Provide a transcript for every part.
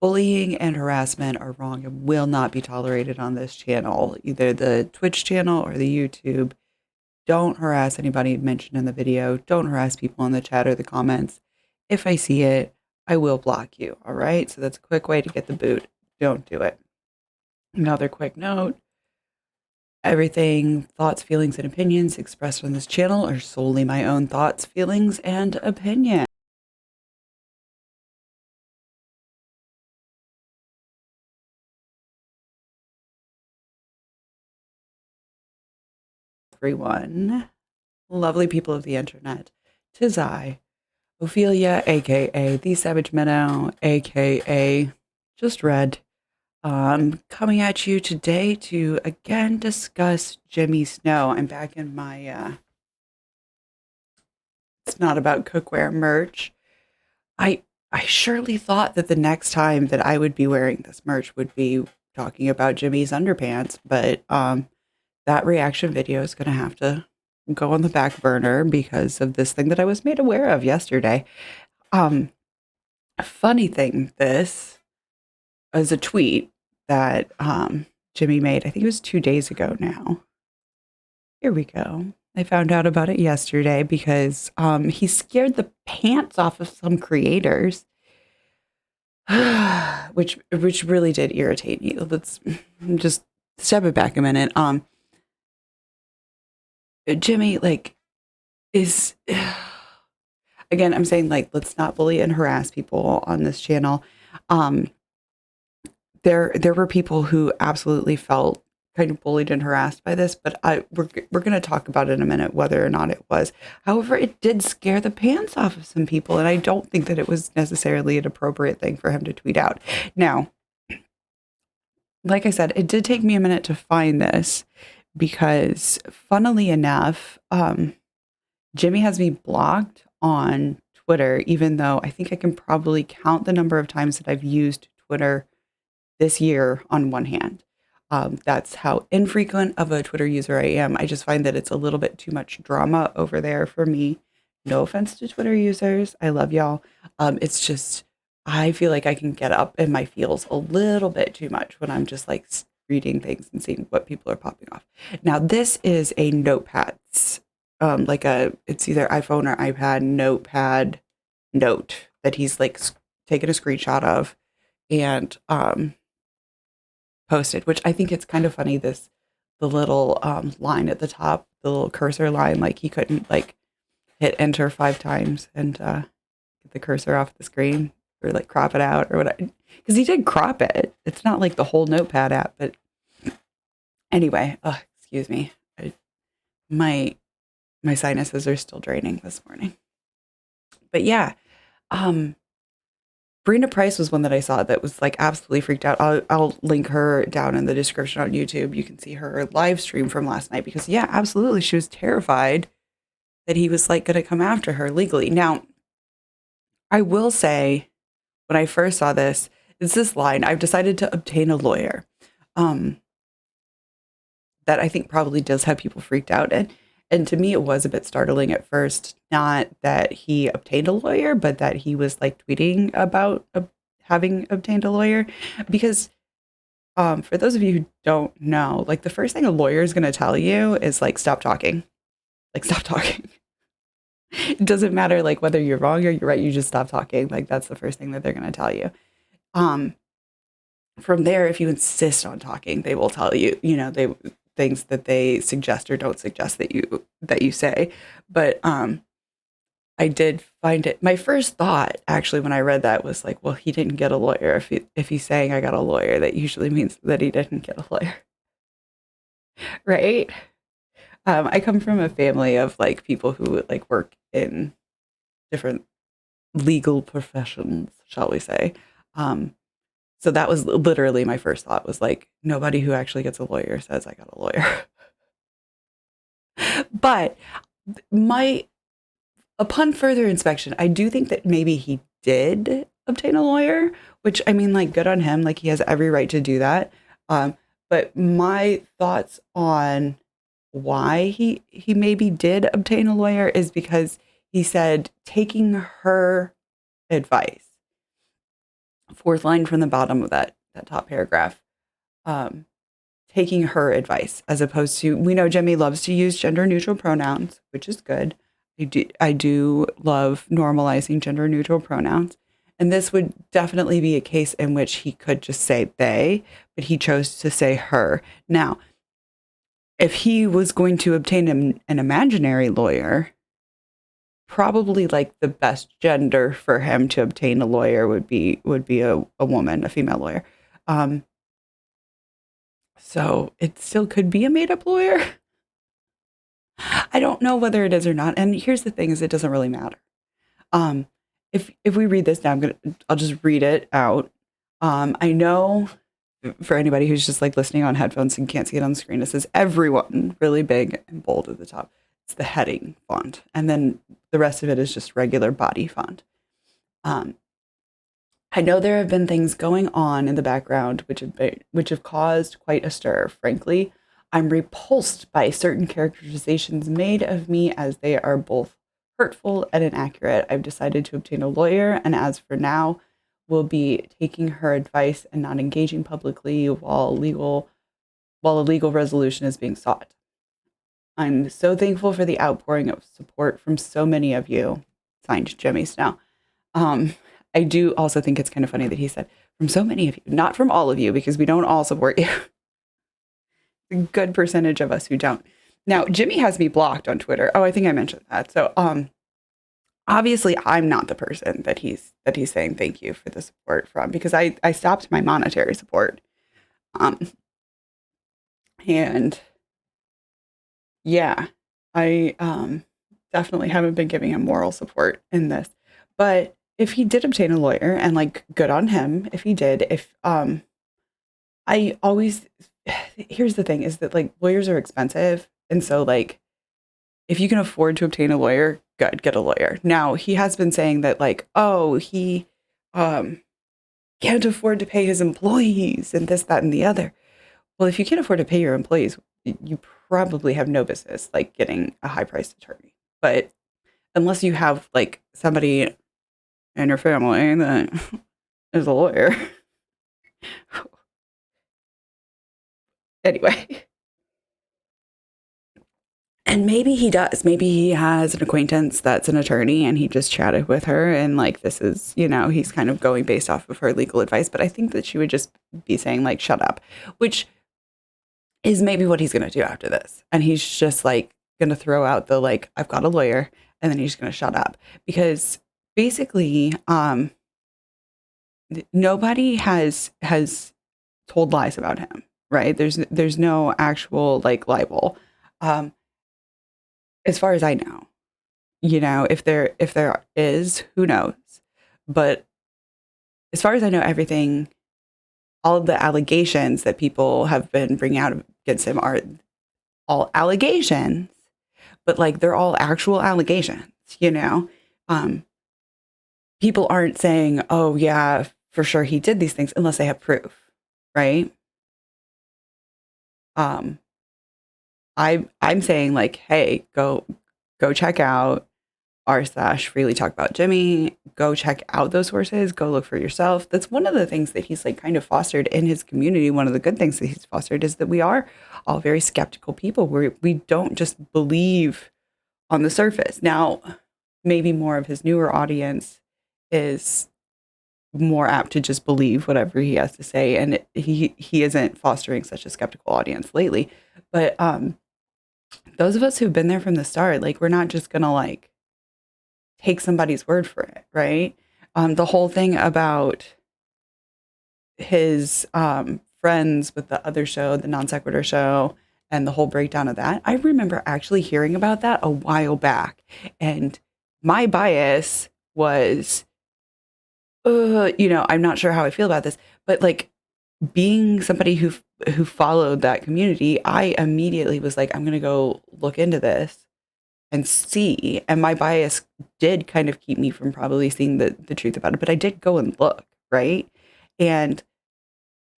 Bullying and harassment are wrong and will not be tolerated on this channel, either the Twitch channel or the YouTube. Don't harass anybody mentioned in the video. Don't harass people in the chat or the comments. If I see it, I will block you. All right. So that's a quick way to get the boot. Don't do it. Another quick note. Everything, thoughts, feelings, and opinions expressed on this channel are solely my own thoughts, feelings, and opinions. Everyone, lovely people of the internet, 'tis I, Ophelia, aka the Savage Minnow, aka Just Red, coming at you today to again discuss Jimmy Snow. I'm back in my It's Not About Cookware merch. I I surely thought that the next time that I would be wearing this merch would be talking about Jimmy's underpants, but that reaction video is going to have to go on the back burner because of this thing that I was made aware of yesterday. A funny thing, this is a tweet that Jimmy made. I think it was 2 days ago now. Here we go. I found out about it yesterday because he scared the pants off of some creators, which really did irritate me. Let's just step it back a minute. Jimmy, like, is again, I'm saying, like, let's not bully and harass people on this channel. There were people who absolutely felt kind of bullied and harassed by this, but we're going to talk about it in a minute whether or not it was. However, it did scare the pants off of some people, and I don't think that it was necessarily an appropriate thing for him to tweet out. Now, like I said, it did take me a minute to find this because, funnily enough, Jimmy has me blocked on Twitter, even though I think I can probably count the number of times that I've used Twitter this year on one hand. That's how infrequent of a Twitter user I am. I just find that it's a little bit too much drama over there for me. No offense to Twitter users. I love y'all. It's just, I feel like I can get up in my feels a little bit too much when I'm just like reading things and seeing what people are popping off. Now, this is a notepads, it's either iPhone or iPad notepad note that he's like taken a screenshot of and posted, which I think it's kind of funny. The little line at the top, the little cursor line, like he couldn't like hit enter 5 times and get the cursor off the screen or like crop it out or whatever. Because he did crop it. It's not like the whole notepad app, but anyway, excuse me. My sinuses are still draining this morning. But yeah, Brina Price was one that I saw that was like absolutely freaked out. I'll link her down in the description on YouTube. You can see her live stream from last night because yeah, absolutely. She was terrified that he was like going to come after her legally. Now, I will say when I first saw this, it's this line, I've decided to obtain a lawyer. That I think probably does have people freaked out. And to me, it was a bit startling at first, not that he obtained a lawyer, but that he was like tweeting about having obtained a lawyer. Because for those of you who don't know, like the first thing a lawyer is going to tell you is like, stop talking. Like, stop talking. It doesn't matter like whether you're wrong or you're right. You just stop talking. Like that's the first thing that they're going to tell you. From there, if you insist on talking, they will tell you, things that they suggest or don't suggest that you say. But I did find it, my first thought actually when I read that was like, well, he didn't get a lawyer. If he's saying I got a lawyer, that usually means that he didn't get a lawyer. Right? I come from a family of like people who like work in different legal professions, shall we say. So that was literally my first thought was like, nobody who actually gets a lawyer says I got a lawyer. But upon further inspection, I do think that maybe he did obtain a lawyer, which I mean, like, good on him. Like he has every right to do that. But my thoughts on why he maybe did obtain a lawyer is because he said taking her advice. fourth line from the bottom of that top paragraph, um, taking her advice as opposed to, we know Jimmy loves to use gender neutral pronouns, which is good. I do love normalizing gender neutral pronouns. And this would definitely be a case in which he could just say they, but he chose to say her. Now, if he was going to obtain an imaginary lawyer, probably like the best gender for him to obtain a lawyer would be a woman, a female lawyer. Um, so it still could be a made up lawyer. I don't know whether it is or not. And here's the thing: is it doesn't really matter. Um, if we read this now, I'll just read it out. I know for anybody who's just like listening on headphones and can't see it on the screen, it says everyone really big and bold at the top. It's the heading font, and then the rest of it is just regular body font. Um, I know there have been things going on in the background which have caused quite a stir. Frankly, I'm repulsed by certain characterizations made of me as they are both hurtful and inaccurate. I've decided to obtain a lawyer, and as for now, will be taking her advice and not engaging publicly while a legal resolution is being sought. I'm so thankful for the outpouring of support from so many of you. Signed, Jimmy Snow. Um, I do also think it's kind of funny that he said, from so many of you, not from all of you, because we don't all support you. A good percentage of us who don't. Now, Jimmy has me blocked on Twitter. Oh, I think I mentioned that. So, obviously I'm not the person that he's saying thank you for the support from, because I stopped my monetary support. Um, and yeah, I definitely haven't been giving him moral support in this. But if he did obtain a lawyer, and like good on him if he did, if I always here's the thing is that like lawyers are expensive, and so like if you can afford to obtain a lawyer, good, get a lawyer. Now, he has been saying that like, oh, he um can't afford to pay his employees and this, that, and the other. Well, if you can't afford to pay your employees, you probably have no business like getting a high priced attorney. But unless you have like somebody in your family that is a lawyer. Anyway, and maybe he does. Maybe he has an acquaintance that's an attorney and he just chatted with her, and like this is, he's kind of going based off of her legal advice. But I think that she would just be saying like, shut up, which is maybe what he's going to do after this. And he's just like going to throw out the like, I've got a lawyer, and then he's going to shut up, because basically nobody has told lies about him, right? There's no actual like libel. Um, as far as I know, if there is, who knows? But as far as I know, everything, all of the allegations that people have been bringing out against him are all allegations, but like they're all actual allegations. Um, People aren't saying, oh yeah, for sure he did these things unless they have proof, right? Um, I'm saying like, hey, go check out r/freely talk about Jimmy. Go check out those sources. Go look for yourself. That's one of the things that he's like kind of fostered in his community. One of the good things that he's fostered is that we are all very skeptical people. We don't just believe on the surface. Now, maybe more of his newer audience is more apt to just believe whatever he has to say, and he isn't fostering such a skeptical audience lately. But those of us who've been there from the start, like we're not just gonna like take somebody's word for it, right? The whole thing about his friends with the other show, the non sequitur show, and the whole breakdown of that, I remember actually hearing about that a while back, and my bias was I'm not sure how I feel about this, but like being somebody who followed that community, I immediately was like, I'm gonna go look into this and see. And my bias did kind of keep me from probably seeing the truth about it, but I did go and look, right? And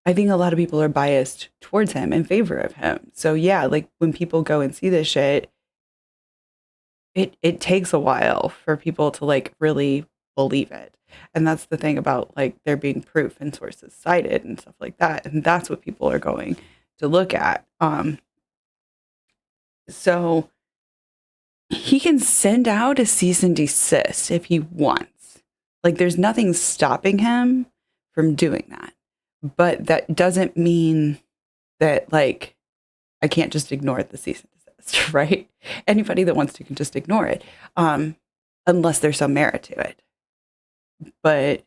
I think a lot of people are biased towards him, in favor of him. So yeah, like when people go and see this shit, it takes a while for people to like really believe it. And that's the thing about like there being proof and sources cited and stuff like that. And that's what people are going to look at. So he can send out a cease and desist if he wants. Like there's nothing stopping him from doing that. But that doesn't mean that like I can't just ignore the cease and desist, right? Anybody that wants to can just ignore it, unless there's some merit to it. But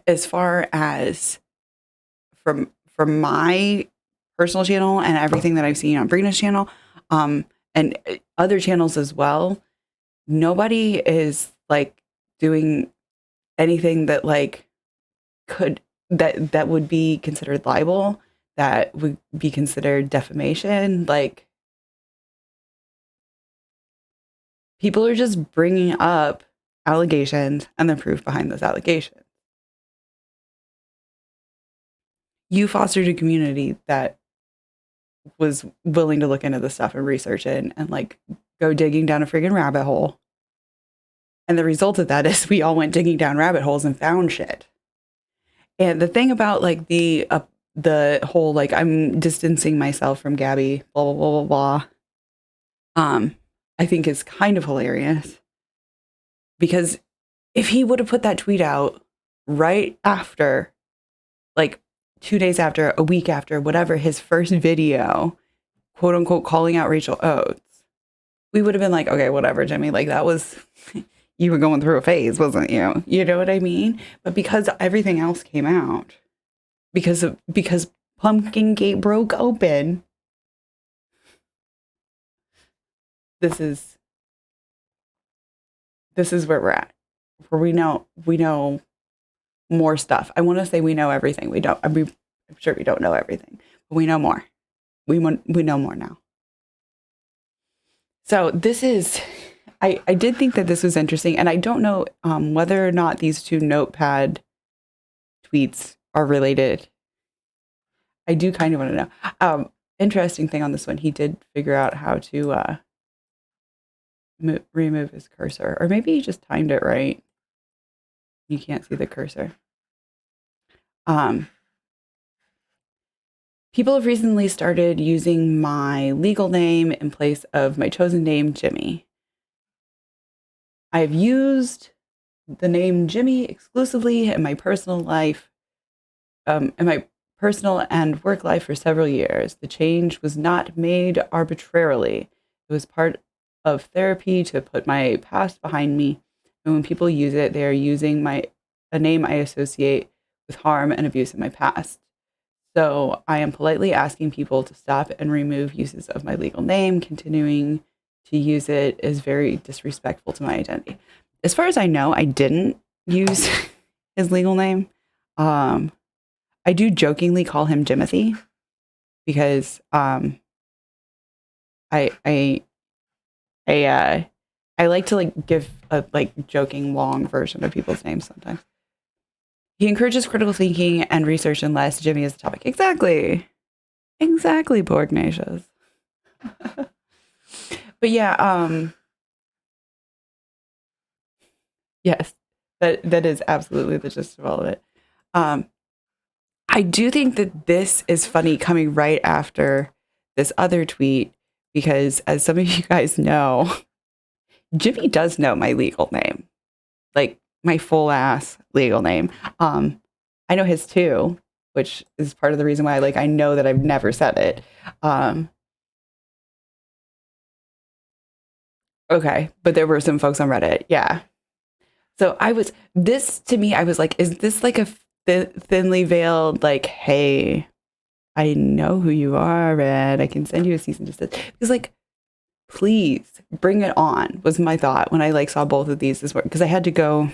as far as from my personal channel and everything that I've seen on Brina's channel, and other channels as well, nobody is like doing anything that like that would be considered libel, that would be considered defamation. Like people are just bringing up allegations and the proof behind those allegations. You fostered a community that was willing to look into this stuff and research it and like go digging down a friggin' rabbit hole. And the result of that is we all went digging down rabbit holes and found shit. And the thing about like the whole like I'm distancing myself from Gabby, blah blah blah blah blah, I think is kind of hilarious, because if he would have put that tweet out right after, like 2 days after, a week after, whatever, his first video, quote unquote, calling out Rachel Oates, we would have been like, okay, whatever, Jimmy, like that was, you were going through a phase, wasn't you? You know what I mean? But because everything else came out, because Pumpkin Gate broke open, this is where we're at, where we know more stuff. I want to say we know everything. We don't. I'm sure we don't know everything, but we know more. We know more now. So this is. I did think that this was interesting, and I don't know whether or not these two notepad tweets are related. I do kind of want to know. Interesting thing on this one, he did figure out how to remove his cursor, or maybe he just timed it right. You can't see the cursor. People have recently started using my legal name in place of my chosen name, Jimmy. I've used the name Jimmy exclusively in my personal life, in my personal and work life for several years. The change was not made arbitrarily. It was part of therapy to put my past behind me. And when people use it, they are using a name I associate with harm and abuse in my past. So I am politely asking people to stop and remove uses of my legal name. Continuing to use it is very disrespectful to my identity. As far as I know, I didn't use his legal name. I do jokingly call him Jimothy because I like to like give a like joking long version of people's names sometimes. He encourages critical thinking and research unless Jimmy is the topic. Exactly, Porgnatius. But yeah, yes, that is absolutely the gist of all of it. I do think that this is funny coming right after this other tweet, because as some of you guys know, Jimmy does know my legal name, like my full ass legal name. I know his too, which is part of the reason why I know that I've never said it. Okay, but there were some folks on Reddit, yeah. So I was like, is this like a thinly veiled, like, hey, I know who you are, and I can send you a cease and desist? Because like, please bring it on, was my thought when I like saw both of these this morning, because I had to go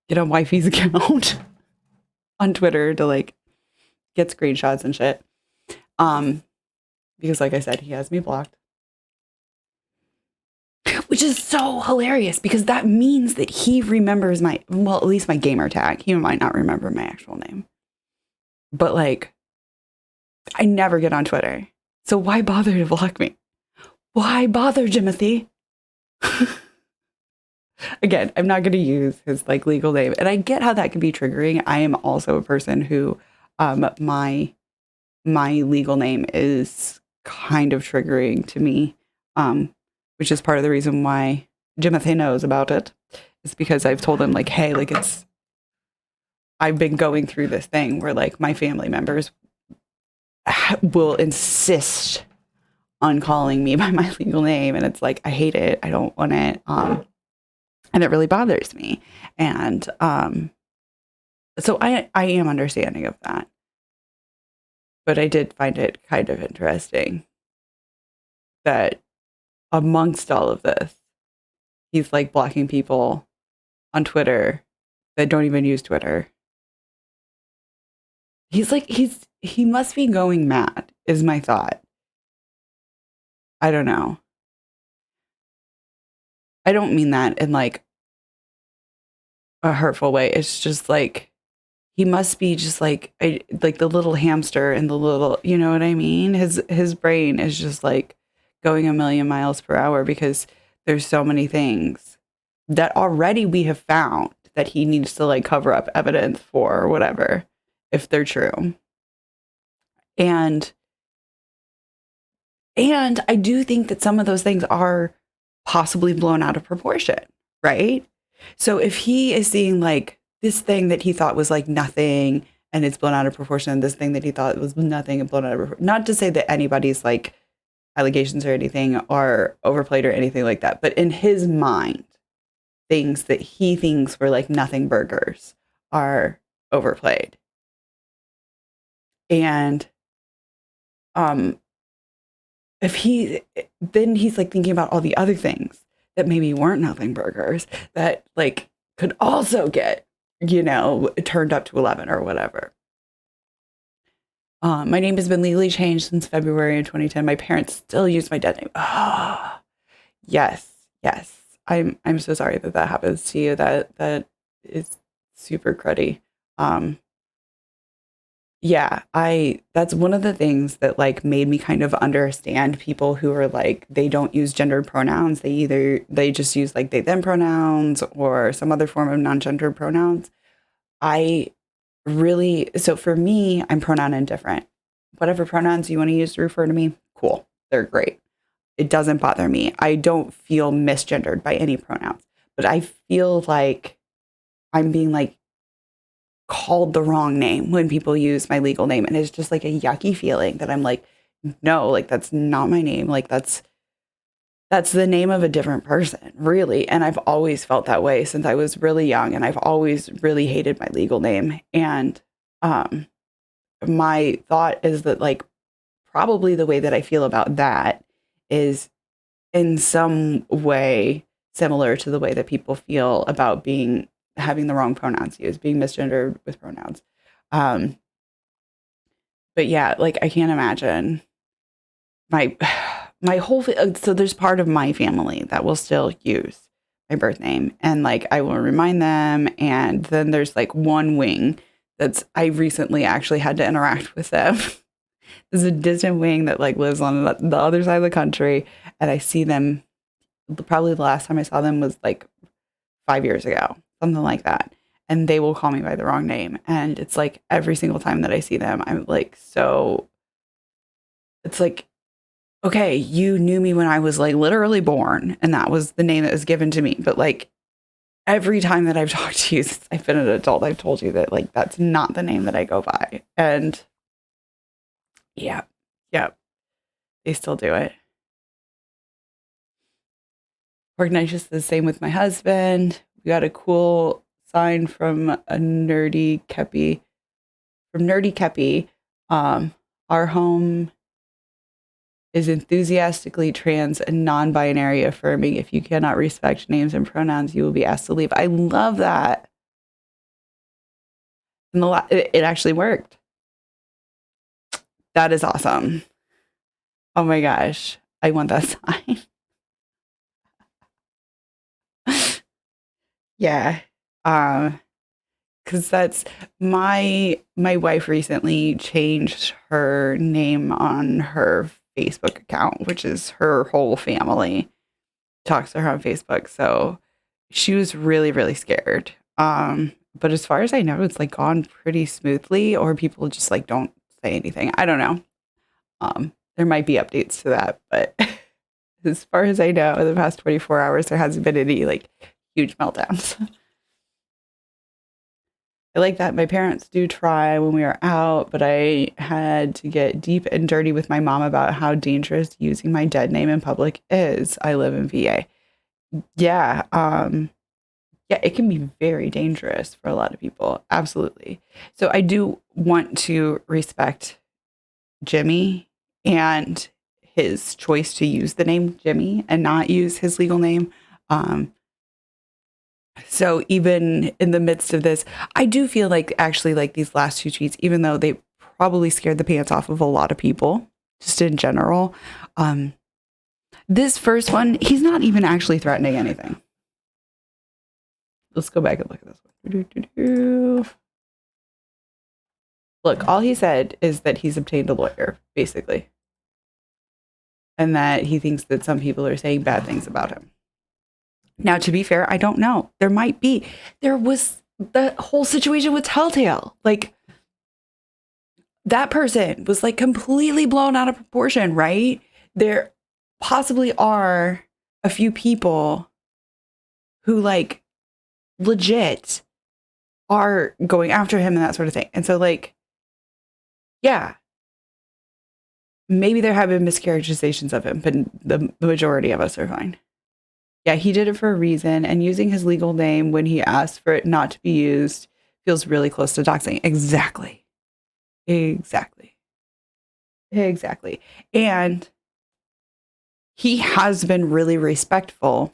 get on wifey's account on Twitter to like get screenshots and shit. Because like I said, he has me blocked. Which is so hilarious, because that means that he remembers at least my gamer tag. He might not remember my actual name. But like, I never get on Twitter. So why bother to block me? Why bother, Jimothy? Again, I'm not going to use his like legal name, and I get how that can be triggering. I am also a person who, my legal name is kind of triggering to me, um, which is part of the reason why Jimothy knows about it. It's because I've told him like, hey, like I've been going through this thing where like my family members will insist on calling me by my legal name, and it's like I hate it. I don't want it. And it really bothers me. And so I am understanding of that. But I did find it kind of interesting that amongst all of this, he's like blocking people on Twitter that don't even use Twitter. He must be going mad, is my thought. I don't know. I don't mean that in like a hurtful way. It's just like he must be just like the little hamster and the little, you know what I mean? His brain is just like going a million miles per hour because there's so many things that already we have found that he needs to like cover up evidence for or whatever if they're true. And I do think that some of those things are possibly blown out of proportion, right? So if he is seeing like this thing that he thought was like nothing and it's blown out of proportion, and this thing that he thought was nothing and blown out of proportion, not to say that anybody's like allegations or anything are overplayed or anything like that, but in his mind, things that he thinks were like nothing burgers are overplayed. And if then he's like thinking about all the other things that maybe weren't nothing burgers that like could also get, turned up to 11 or whatever. My name has been legally changed since February of 2010. My parents still use my dead name. Oh, yes. I'm so sorry that happens to you. That is super cruddy. Yeah, that's one of the things that like made me kind of understand people who are like they don't use gendered pronouns. They just use like they them pronouns or some other form of non-gendered pronouns. I really so for me, I'm pronoun indifferent. Whatever pronouns you want to use to refer to me, cool. They're great. It doesn't bother me. I don't feel misgendered by any pronouns, but I feel like I'm being like called the wrong name when people use my legal name, and it's just like a yucky feeling that I'm like, no, like that's not my name, like that's the name of a different person, really. And I've always felt that way since I was really young, and I've always really hated my legal name. And my thought is that like probably the way that I feel about that is in some way similar to the way that people feel about having the wrong pronouns used, being misgendered with pronouns. But yeah, like I can't imagine my whole, so there's part of my family that will still use my birth name, and like I will remind them. And then there's like one wing I recently actually had to interact with them. There's a distant wing that like lives on the other side of the country, and I see them, probably the last time I saw them was like 5 years ago, something like that. And they will call me by the wrong name. And it's like every single time that I see them, I'm like, so it's like, okay, you knew me when I was like literally born, and that was the name that was given to me. But like every time that I've talked to you since I've been an adult, I've told you that like that's not the name that I go by. And yeah, they still do it. Ignatius is the same with my husband. We got a cool sign from a nerdy Kepi. From Nerdy Kepi, our home is enthusiastically trans and non-binary affirming. If you cannot respect names and pronouns, you will be asked to leave. I love that. And it actually worked. That is awesome. Oh my gosh. I want that sign. Yeah. Because that's my wife recently changed her name on her Facebook account, which is her whole family talks to her on Facebook. So she was really, really scared. But as far as I know, it's like gone pretty smoothly, or people just like don't say anything. I don't know. There might be updates to that, but as far as I know, in the past 24 hours, there hasn't been any like huge meltdowns. I like that my parents do try when we are out, but I had to get deep and dirty with my mom about how dangerous using my dead name in public is. I live in VA. Yeah, yeah, it can be very dangerous for a lot of people. Absolutely. So I do want to respect Jimmy and his choice to use the name Jimmy and not use his legal name. Um, so even in the midst of this, I do feel like actually like these last two tweets, even though they probably scared the pants off of a lot of people, just in general, um, this first one, he's not even actually threatening anything. Let's go back and look at this one. Look, all he said is that he's obtained a lawyer, basically, and that he thinks that some people are saying bad things about him. Now, to be fair, I don't know. There might be. There was the whole situation with Telltale. Like, that person was like completely blown out of proportion, right? There possibly are a few people who, like, legit are going after him and that sort of thing. And so, like, yeah, maybe there have been mischaracterizations of him, but the majority of us are fine. Yeah, he did it for a reason, and using his legal name when he asked for it not to be used feels really close to doxing. Exactly. Exactly. Exactly. And he has been really respectful.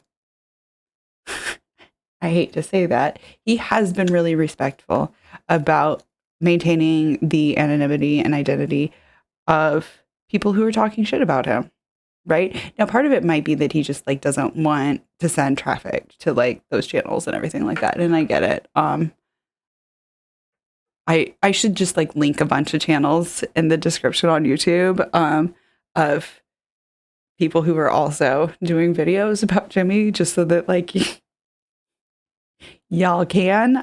I hate to say that. He has been really respectful about maintaining the anonymity and identity of people who are talking shit about him. Right now, part of it might be that he just like doesn't want to send traffic to like those channels and everything like that. And I get it. I should just like link a bunch of channels in the description on YouTube of people who are also doing videos about Jimmy, just so that like y'all can.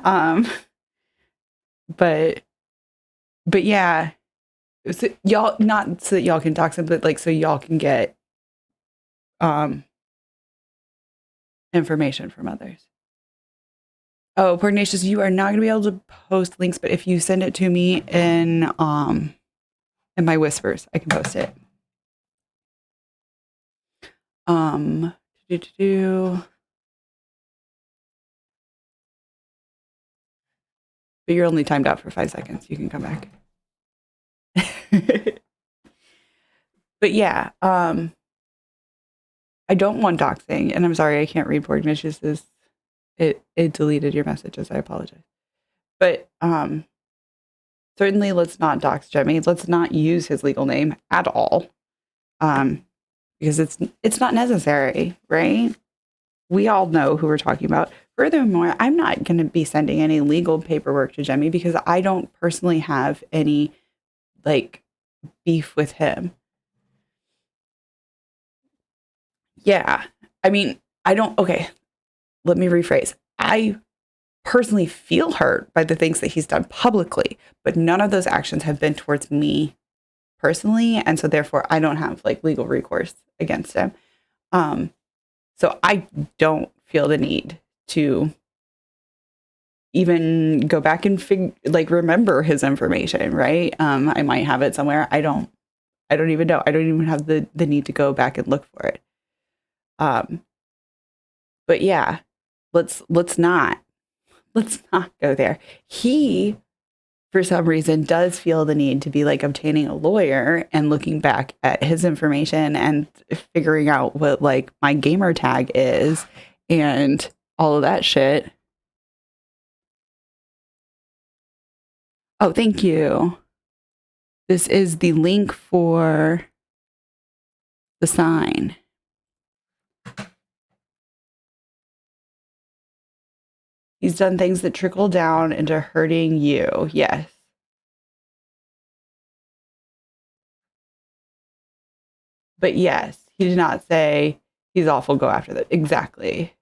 But yeah, so y'all, not so that y'all can dox him, but like so y'all can get um information from others. Oh, Pugnacious, you are not going to be able to post links, but if you send it to me in my whispers, I can post it. Um, but you're only timed out for 5 seconds. You can come back. But yeah, I don't want doxing, and I'm sorry I can't read Pugnacious. It deleted your messages. I apologize. But certainly let's not dox Jimmy. Let's not use his legal name at all. Because it's not necessary, right? We all know who we're talking about. Furthermore, I'm not going to be sending any legal paperwork to Jimmy because I don't personally have any like beef with him. Yeah. I mean, I don't, okay, let me rephrase. I personally feel hurt by the things that he's done publicly, but none of those actions have been towards me personally. And so therefore I don't have like legal recourse against him. So I don't feel the need to even go back and remember his information, right? I might have it somewhere. I don't even know. I don't even have the need to go back and look for it. But yeah, let's not go there. He, for some reason, does feel the need to be like obtaining a lawyer and looking back at his information and figuring out what like my gamer tag is and all of that shit. Oh, thank you. This is the link for the sign. He's done things that trickle down into hurting you. Yes. But yes, he did not say he's awful, go after that. Exactly.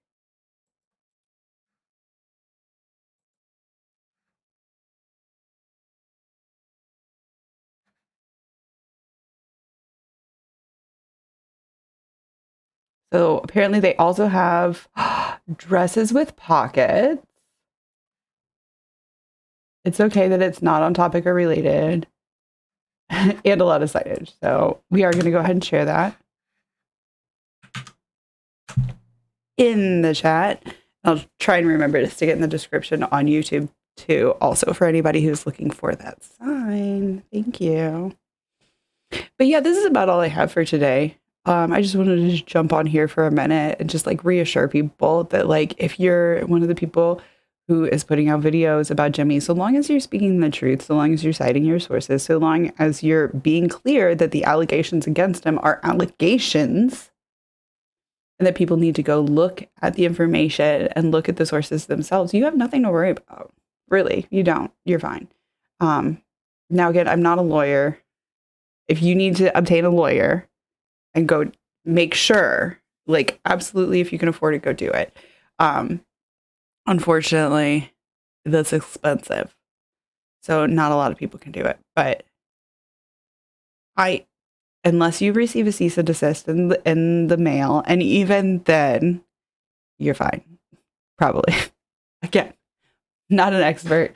So apparently they also have dresses with pockets. It's okay that it's not on topic or related. And a lot of signage. So we are going to go ahead and share that in the chat. I'll try and remember to stick it in the description on YouTube too, also for anybody who's looking for that sign. Thank you. But yeah, this is about all I have for today. I just wanted to just jump on here for a minute and just like reassure people that like if you're one of the people who is putting out videos about Jimmy, so long as you're speaking the truth, so long as you're citing your sources, so long as you're being clear that the allegations against him are allegations and that people need to go look at the information and look at the sources themselves, you have nothing to worry about. Really, you don't. You're fine. Now, again, I'm not a lawyer. If you need to obtain a lawyer and go make sure, like, absolutely, if you can afford it, go do it. Unfortunately, that's expensive. So not a lot of people can do it. But unless you receive a cease and desist in the mail, and even then, you're fine. Probably. Again, not an expert.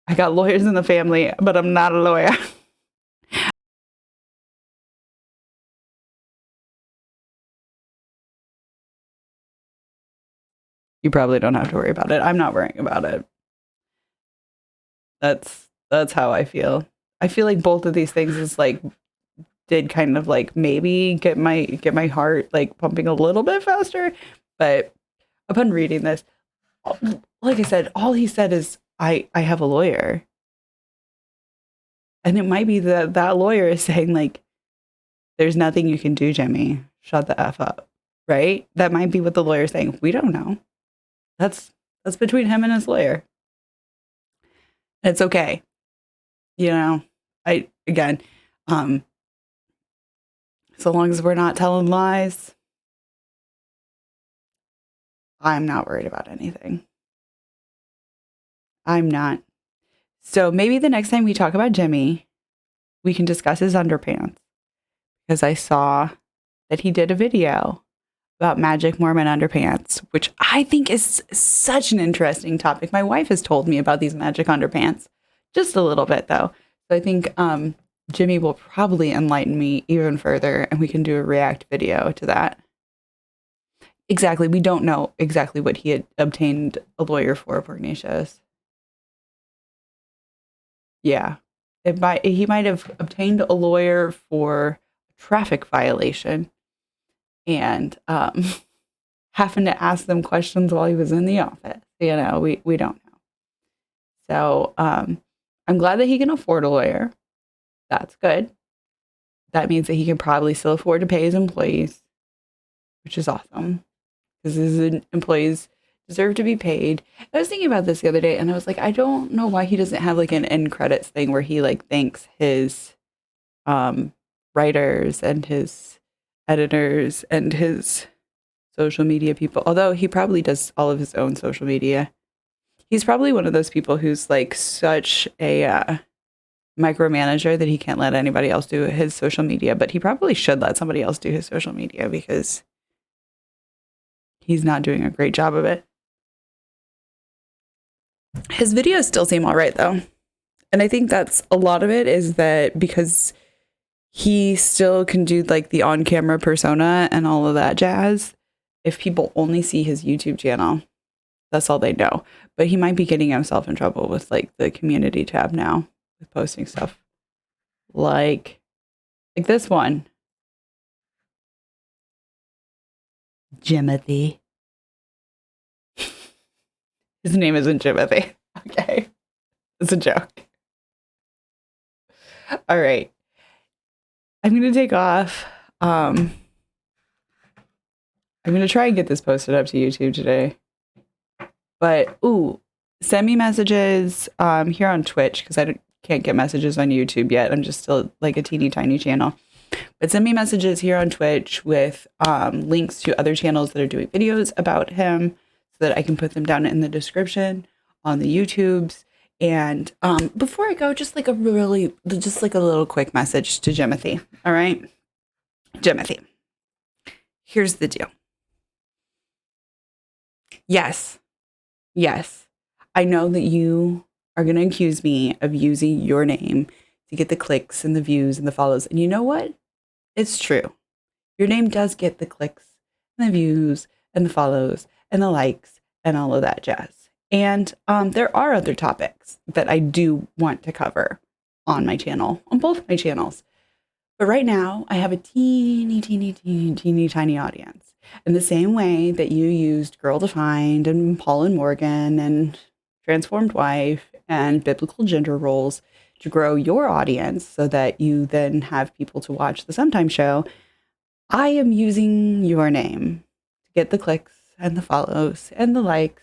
I got lawyers in the family, but I'm not a lawyer. You probably don't have to worry about it. I'm not worrying about it. That's how I feel. I feel like both of these things is like did kind of like maybe get my heart like pumping a little bit faster, but upon reading this, like I said, all he said is I have a lawyer. And it might be that that lawyer is saying like there's nothing you can do, Jimmy. Shut the F up. Right? That might be what the lawyer's saying. We don't know. That's between him and his lawyer. It's okay. You know, again, so long as we're not telling lies, I'm not worried about anything. I'm not. So maybe the next time we talk about Jimmy, we can discuss his underpants. Because I saw that he did a video about magic Mormon underpants, which I think is such an interesting topic. My wife has told me about these magic underpants, just a little bit though. So I think Jimmy will probably enlighten me even further, and we can do a react video to that. Exactly. We don't know exactly what he had obtained a lawyer for, Ignatius. Yeah. He might have obtained a lawyer for a traffic violation and having to ask them questions while he was in the office. You know, we don't know. So I'm glad that he can afford a lawyer. That's good. That means that he can probably still afford to pay his employees, which is awesome because his employees deserve to be paid. I was thinking about this the other day and I was like, I don't know why he doesn't have like an end credits thing where he like thanks his writers and his editors and his social media people. Although he probably does all of his own social media. He's probably one of those people who's like such a micromanager that he can't let anybody else do his social media, but he probably should let somebody else do his social media because he's not doing a great job of it. His videos still seem all right though. And I think that's a lot of it is that because he still can do like the on-camera persona and all of that jazz. If people only see his YouTube channel, that's all they know. But he might be getting himself in trouble with like the community tab now with posting stuff like this one. Jimothy. His name isn't Jimothy. Okay. It's a joke. All right. I'm going to take off. I'm going to try and get this posted up to YouTube today. But, send me messages here on Twitch because I can't get messages on YouTube yet. I'm just still like a teeny tiny channel. But send me messages here on Twitch with links to other channels that are doing videos about him so that I can put them down in the description on the YouTubes. And before I go, just like a little quick message to Jimothy. All right, Jimothy. here's the deal. Yes, yes. I know that you are going to accuse me of using your name to get the clicks and the views and the follows. And you know what? It's true. Your name does get the clicks and the views and the follows and the likes and all of that jazz. And there are other topics that I do want to cover on my channel, on both my channels. But right now, I have a teeny, teeny, teeny, teeny, tiny audience. In the same way that you used Girl Defined and Paul and Morgan and Transformed Wife and biblical gender roles to grow your audience so that you then have people to watch the Sometime Show, I am using your name to get the clicks and the follows and the likes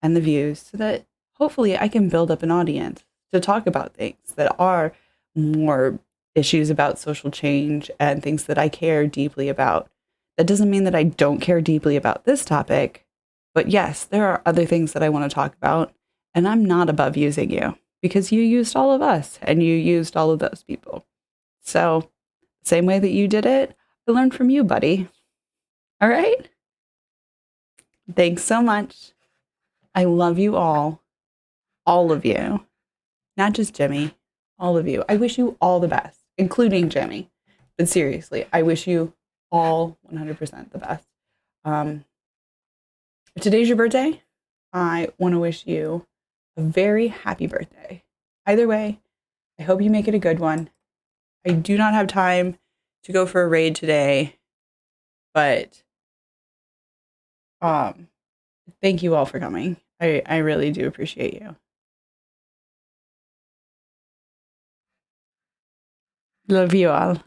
and the views so that hopefully I can build up an audience to talk about things that are more issues about social change and things that I care deeply about. That doesn't mean that I don't care deeply about this topic, but yes, there are other things that I want to talk about, and I'm not above using you because you used all of us and you used all of those people. So, same way that you did it, I learned from you, buddy. All right? Thanks so much. I love you all of you, not just Jimmy, all of you. I wish you all the best, including Jimmy. But seriously, I wish you all 100% the best. If today's your birthday, I want to wish you a very happy birthday. Either way, I hope you make it a good one. I do not have time to go for a raid today, but thank you all for coming. I really do appreciate you. Love you all.